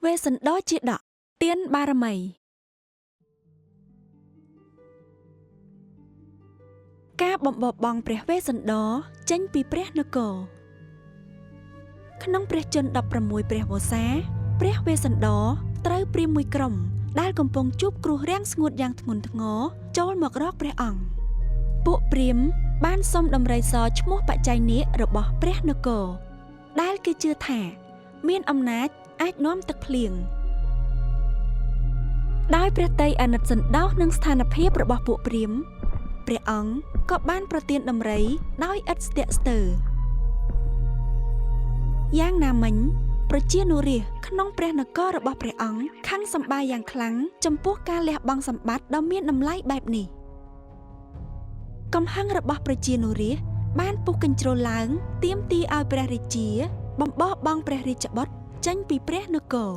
វេសិនដោជាដកទៀនបារមីការបំបបងព្រះវេសិនដោចេញពីព្រះនគរក្នុងព្រះជន្ម16ព្រះវស្សាព្រះវេសិនដោត្រូវព្រាហ្មណ៍មួយក្រុមដែលកំពុងជួបគ្រោះរាំងស្ងួតយ៉ាងធ្ងន់ធ្ងរចូលមករកព្រះអង្គពួកព្រាហ្មណ៍បានសុំដំរីសឈ្មោះបច្ច័យនាគរបស់ព្រះនគរដែលគេជឿថាមានអំណាចអាចនាំទឹកភ្លៀងដោយព្រះតីអាណិតសន្តោសនឹងស្ថានភាពរបស់ពួកព្រាហ្មណ៍ព្រះអង្គក៏បានប្រទានដំរីដោយឥតស្ទាក់ស្ទើរយ៉ាងណាមិញប្រជានុរាស្ត្រក្នុងព្រះនគររបស់ព្រះអង្គខឹងសម្បាយ៉ាងខ្លាំងចំពោះការលះបង់សម្បត្តិដ៏មានតម្លៃបែបនេះកំហឹងរបស់ប្រជានុរាស្ត្របានពុះកញ្ជ្រោលឡើងទាមទារឲ្យព្រះរាជាបំបោះបង់ព្រះរាជបុត្រចេញពីព្រះនគរ